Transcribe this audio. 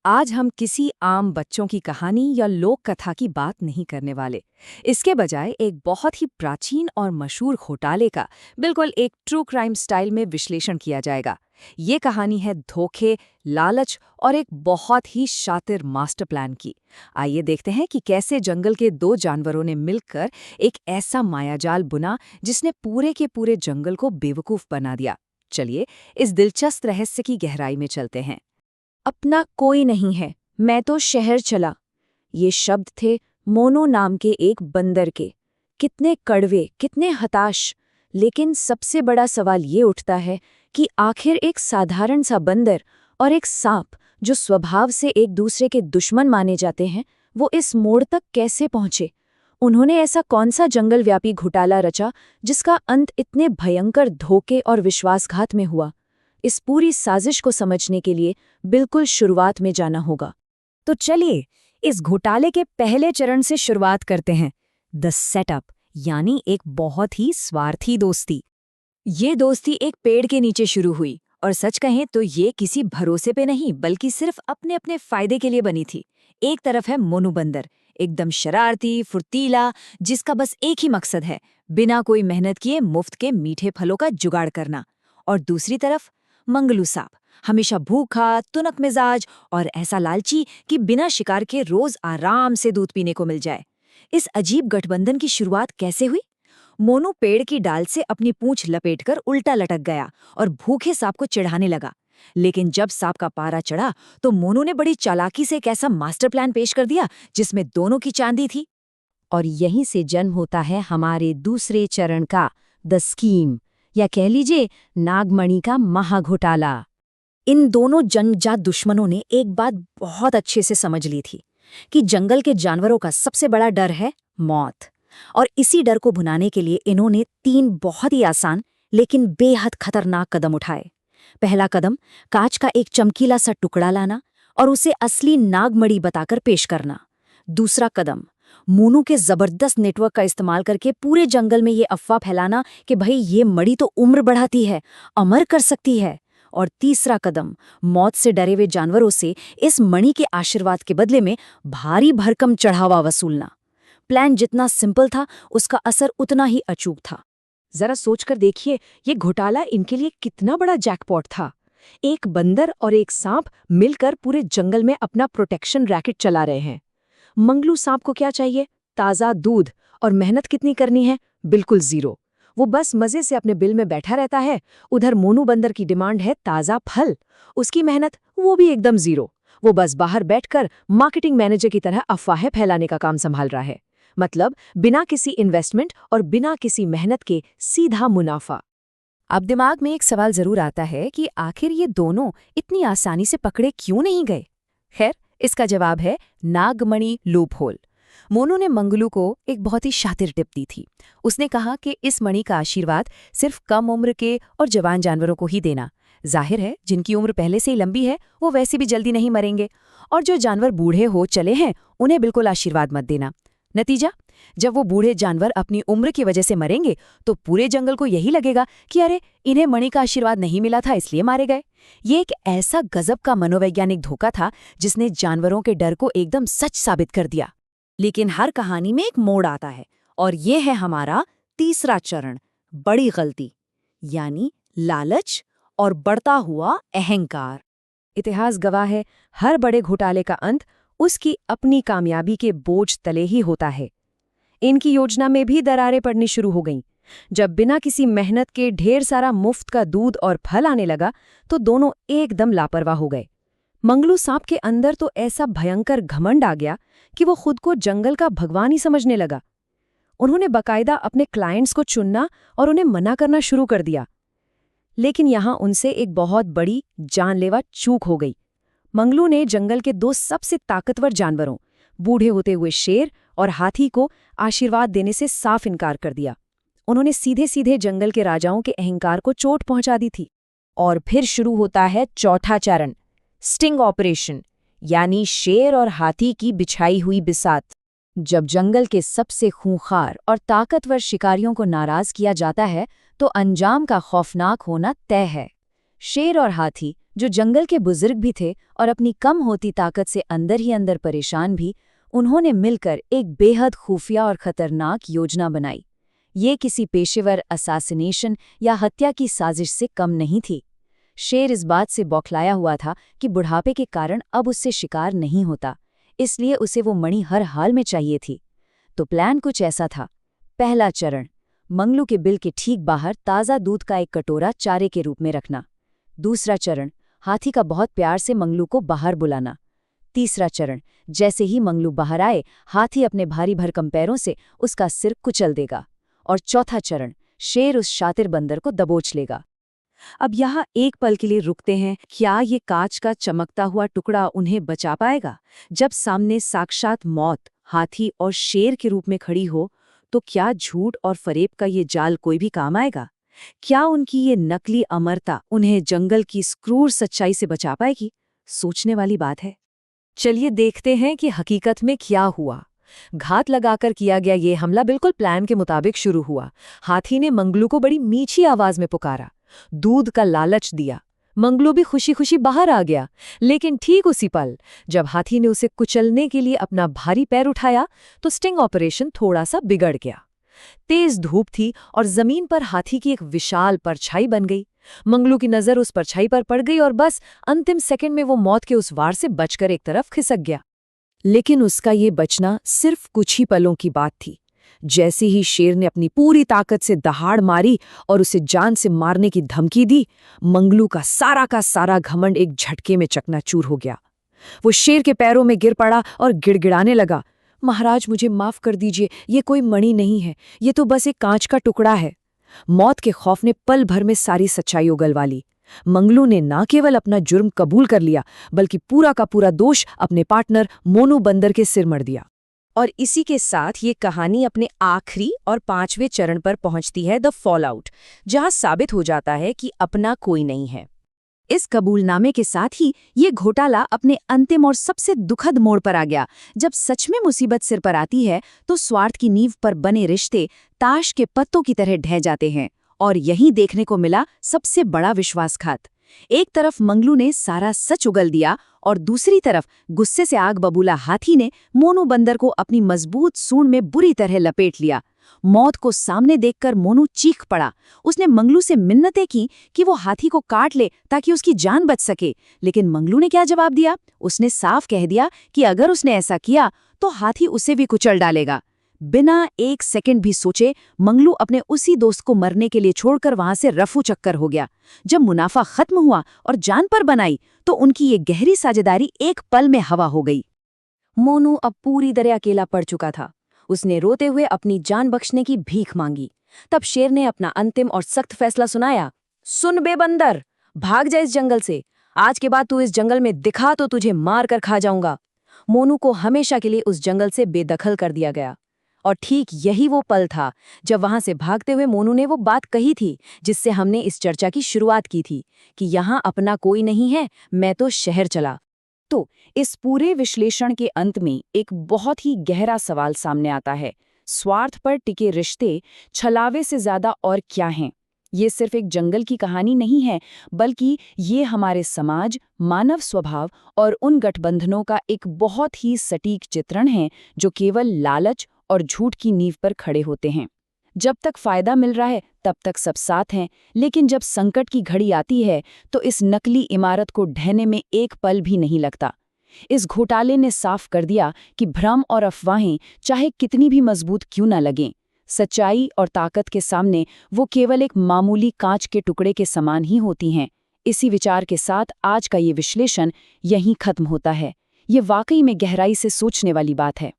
आज हम किसी आम बच्चों की कहानी या लोक कथा की बात नहीं करने वाले। इसके बजाय एक बहुत ही प्राचीन और मशहूर घोटाले का बिल्कुल एक ट्रू क्राइम स्टाइल में विश्लेषण किया जाएगा। ये कहानी है धोखे, लालच और एक बहुत ही शातिर मास्टर प्लान की। आइए देखते हैं कि कैसे जंगल के दो जानवरों ने मिलकर एक ऐसा मायाजाल बुना जिसने पूरे के पूरे जंगल को बेवकूफ बना दिया। चलिए इस दिलचस्प रहस्य की गहराई में चलते हैं। अपना कोई नहीं है, मैं तो शहर चला। ये शब्द थे मोनू नाम के एक बंदर के। कितने कड़वे, कितने हताश। लेकिन सबसे बड़ा सवाल ये उठता है कि आखिर एक साधारण सा बंदर और एक सांप जो स्वभाव से एक दूसरे के दुश्मन माने जाते हैं, वो इस मोड़ तक कैसे पहुंचे? उन्होंने ऐसा कौन सा जंगलव्यापी घोटाला रचा जिसका अंत इतने भयंकर धोखे और विश्वासघात में हुआ? इस पूरी साजिश को समझने के लिए बिल्कुल शुरुआत में जाना होगा। तो चलिए इस घोटाले के पहले चरण से शुरुआत करते हैं, द सेटअप, यानी एक बहुत ही स्वार्थी दोस्ती। ये दोस्ती एक पेड़ के नीचे शुरू हुई और सच कहें तो ये किसी भरोसे पे नहीं बल्कि सिर्फ अपने अपने फायदे के लिए बनी थी। एक तरफ है मोनू बंदर, एकदम शरारती, फुर्तीला, जिसका बस एक ही मकसद है, बिना कोई मेहनत किए मुफ्त के मीठे फलों का जुगाड़ करना। और दूसरी तरफ मंगलू सांप, हमेशा भूखा, तुनक मिजाज और ऐसा लालची कि बिना शिकार के रोज आराम से दूध पीने को मिल जाए। इस अजीब गठबंधन की शुरुआत कैसे हुई? मोनू पेड़ की डाल से अपनी पूंछ लपेटकर उल्टा लटक गया और भूखे सांप को चिढ़ाने लगा। लेकिन जब सांप का पारा चढ़ा तो मोनू ने बड़ी चालाकी से एक ऐसा मास्टर प्लान पेश कर दिया जिसमें दोनों की चांदी थी। और यहीं से जन्म होता है हमारे दूसरे चरण का, द स्कीम, या कह लीजिए नागमणि का महाघोटाला। इन दोनों जन्मजात दुश्मनों ने एक बात बहुत अच्छे से समझ ली थी कि जंगल के जानवरों का सबसे बड़ा डर है मौत। और इसी डर को भुनाने के लिए इन्होंने 3 बहुत ही आसान लेकिन बेहद खतरनाक कदम उठाए। पहला कदम, कांच का एक चमकीला सा टुकड़ा लाना और उसे असली नागमणि बताकर पेश करना। दूसरा कदम, मोनू के जबरदस्त नेटवर्क का इस्तेमाल करके पूरे जंगल में ये अफवाह फैलाना कि भाई ये मणि तो उम्र बढ़ाती है, अमर कर सकती है। और तीसरा कदम, मौत से डरे हुए जानवरों से इस मणि के आशीर्वाद के बदले में भारी भरकम चढ़ावा वसूलना। प्लान जितना सिंपल था, उसका असर उतना ही अचूक था। जरा सोचकर देखिए, ये घोटाला इनके लिए कितना बड़ा जैकपॉट था। एक बंदर और एक सांप मिलकर पूरे जंगल में अपना प्रोटेक्शन रैकेट चला रहे हैं। मंगलू सांप को क्या चाहिए? ताज़ा दूध। और मेहनत कितनी करनी है? बिल्कुल जीरो। वो बस मजे से अपने बिल में बैठा रहता है। उधर मोनू बंदर की डिमांड है ताज़ा फल। उसकी मेहनत वो भी एकदम जीरो। वो बस बाहर बैठकर मार्केटिंग मैनेजर की तरह अफवाहें फैलाने का काम संभाल रहा है। मतलब बिना किसी इन्वेस्टमेंट और बिना किसी मेहनत के सीधा मुनाफा। अब दिमाग में एक सवाल जरूर आता है कि आखिर ये दोनों इतनी आसानी से पकड़े क्यों नहीं गए? खैर, इसका जवाब है नागमणि लूपहोल। मोनू ने मंगलू को एक बहुत ही शातिर टिप दी थी। उसने कहा कि इस मणि का आशीर्वाद सिर्फ कम उम्र के और जवान जानवरों को ही देना। जाहिर है, जिनकी उम्र पहले से ही लंबी है वो वैसे भी जल्दी नहीं मरेंगे, और जो जानवर बूढ़े हो चले हैं उन्हें बिल्कुल आशीर्वाद मत देना। नतीजा, जब वो बूढ़े जानवर अपनी उम्र की वजह से मरेंगे तो पूरे जंगल को यही लगेगा कि अरे, इन्हें मणि का आशीर्वाद नहीं मिला था इसलिए मारे गए। ये एक ऐसा गजब का मनोवैज्ञानिक धोखा था जिसने जानवरों के डर को एकदम सच साबित कर दिया। लेकिन हर कहानी में एक मोड़ आता है, और ये है हमारा तीसरा चरण, बड़ी गलती, यानी लालच और बढ़ता हुआ अहंकार। इतिहास गवाह है, हर बड़े घोटाले का अंत उसकी अपनी कामयाबी के बोझ तले ही होता है। इनकी योजना में भी दरारें पड़नी शुरू हो गईं। जब बिना किसी मेहनत के ढेर सारा मुफ्त का दूध और फल आने लगा तो दोनों एकदम लापरवाह हो गए। मंगलू सांप के अंदर तो ऐसा भयंकर घमंड आ गया कि वो खुद को जंगल का भगवान ही समझने लगा। उन्होंने बकायदा अपने क्लाइंट्स को चुनना और उन्हें मना करना शुरू कर दिया। लेकिन यहां उनसे एक बहुत बड़ी जानलेवा चूक हो गई। मंगलू ने जंगल के 2 सबसे ताकतवर जानवरों, बूढ़े होते हुए शेर और हाथी को आशीर्वाद देने से साफ इनकार कर दिया। उन्होंने सीधे सीधे जंगल के राजाओं के अहंकार को चोट पहुंचा दी थी। और फिर शुरू होता है चौथा चरण, स्टिंग ऑपरेशन, यानी शेर और हाथी की बिछाई हुई बिसात। जब जंगल के सबसे खूंखार और ताकतवर शिकारियों को नाराज किया जाता है तो अंजाम का खौफनाक होना तय है। शेर और हाथी जो जंगल के बुजुर्ग भी थे और अपनी कम होती ताकत से अंदर ही अंदर परेशान भी, उन्होंने मिलकर एक बेहद खुफिया और खतरनाक योजना बनाई। ये किसी पेशेवर असासिनेशन या हत्या की साजिश से कम नहीं थी। शेर इस बात से बौखलाया हुआ था कि बुढ़ापे के कारण अब उससे शिकार नहीं होता, इसलिए उसे वो मणि हर हाल में चाहिए थी। तो प्लान कुछ ऐसा था। पहला चरण, मंगलू के बिल के ठीक बाहर ताज़ा दूध का एक कटोरा चारे के रूप में रखना। दूसरा चरण, हाथी का बहुत प्यार से मंगलू को बाहर बुलाना। तीसरा चरण, जैसे ही मंगलू बाहर आए, हाथी अपने भारी भरकम पैरों से उसका सिर कुचल देगा। और चौथा चरण, शेर उस शातिर बंदर को दबोच लेगा। अब यहाँ एक पल के लिए रुकते हैं। क्या ये कांच का चमकता हुआ टुकड़ा उन्हें बचा पाएगा? जब सामने साक्षात मौत हाथी और शेर के रूप में खड़ी हो, तो क्या झूठ और फरेब का ये जाल कोई भी काम आएगा? क्या उनकी ये नकली अमरता उन्हें जंगल की इस क्रूर सच्चाई से बचा पाएगी? सोचने वाली बात है। चलिए देखते हैं कि हकीकत में क्या हुआ। घात लगाकर किया गया ये हमला बिल्कुल प्लान के मुताबिक शुरू हुआ। हाथी ने मंगलू को बड़ी मीठी आवाज में पुकारा, दूध का लालच दिया। मंगलू भी खुशी खुशी बाहर आ गया। लेकिन ठीक उसी पल जब हाथी ने उसे कुचलने के लिए अपना भारी पैर उठाया, तो स्टिंग ऑपरेशन थोड़ा सा बिगड़ गया। तेज धूप थी और जमीन पर हाथी की एक विशाल परछाई बन गई। मंगलू की नजर उस परछाई पर पड़ गई और बस अंतिम सेकंड में वो मौत के उस वार से बचकर एक तरफ खिसक गया। लेकिन उसका ये बचना सिर्फ कुछ ही पलों की बात थी। जैसे ही शेर ने अपनी पूरी ताकत से दहाड़ मारी और उसे जान से मारने की धमकी दी, मंगलू का सारा घमंड एक झटके में चकनाचूर हो गया। वो शेर के पैरों में गिर पड़ा और गिड़गिड़ाने लगा, महाराज मुझे माफ कर दीजिए, ये कोई मणि नहीं है, ये तो बस एक कांच का टुकड़ा है। मौत के खौफ ने पल भर में सारी सच्चाई उगलवा ली। मंगलू ने न केवल अपना जुर्म कबूल कर लिया, बल्कि पूरा का पूरा दोष अपने पार्टनर मोनू बंदर के सिर मढ़ दिया। और इसी के साथ ये कहानी अपने आखिरी और 5वें चरण पर पहुंचती है, द फॉलआउट, जहां साबित हो जाता है कि अपना कोई नहीं है। इस कबूलनामे के साथ ही ये घोटाला अपने अंतिम और सबसे दुखद मोड़ पर आ गया। जब सच में मुसीबत सिर पर आती है, तो स्वार्थ की नींव पर बने रिश्ते ताश के पत्तों की तरह ढह जाते हैं। और यही देखने को मिला सबसे बड़ा विश्वासघात। एक तरफ मंगलू ने सारा सच उगल दिया और दूसरी तरफ गुस्से से आग बबूला हाथी ने मोनू बंदर को अपनी मजबूत सूंड में बुरी तरह लपेट लिया। मौत को सामने देखकर मोनू चीख पड़ा। उसने मंगलू से मिन्नतें की कि वो हाथी को काट ले ताकि उसकी जान बच सके। लेकिन मंगलू ने क्या जवाब दिया? उसने साफ कह दिया कि अगर उसने ऐसा किया तो हाथी उसे भी कुचल डालेगा। बिना एक सेकंड भी सोचे मंगलू अपने उसी दोस्त को मरने के लिए छोड़कर वहां से रफू चक्कर हो गया। जब मुनाफा खत्म हुआ और जान पर बनाई, तो उनकी ये गहरी साझेदारी एक पल में हवा हो गई। मोनू अब पूरी तरह अकेला पड़ चुका था। उसने रोते हुए अपनी जान बख्शने की भीख मांगी। तब शेर ने अपना अंतिम और सख्त फैसला सुनाया, सुन बे बंदर, भाग जा इस जंगल से। आज के बाद तू इस जंगल में दिखा तो तुझे मार कर खा जाऊंगा। मोनू को हमेशा के लिए उस जंगल से बेदखल कर दिया गया। और ठीक यही वो पल था जब वहां से भागते हुए मोनू ने वो बात कही थी जिससे हमने इस चर्चा की शुरुआत की थी, कि यहाँ अपना कोई नहीं है, मैं तो शहर चला। तो इस पूरे विश्लेषण के अंत में एक बहुत ही गहरा सवाल सामने आता है, स्वार्थ पर टिके रिश्ते छलावे से ज्यादा और क्या हैं? ये सिर्फ एक जंगल की कहानी नहीं है, बल्कि ये हमारे समाज, मानव स्वभाव और उन गठबंधनों का एक बहुत ही सटीक चित्रण है जो केवल लालच और झूठ की नींव पर खड़े होते हैं। जब तक फायदा मिल रहा है तब तक सब साथ हैं, लेकिन जब संकट की घड़ी आती है तो इस नकली इमारत को ढहने में एक पल भी नहीं लगता। इस घोटाले ने साफ कर दिया कि भ्रम और अफवाहें चाहे कितनी भी मजबूत क्यों न लगें, सच्चाई और ताकत के सामने वो केवल एक मामूली कांच के टुकड़े के समान ही होती हैं। इसी विचार के साथ आज का ये विश्लेषण यहीं खत्म होता है। ये वाकई में गहराई से सोचने वाली बात है।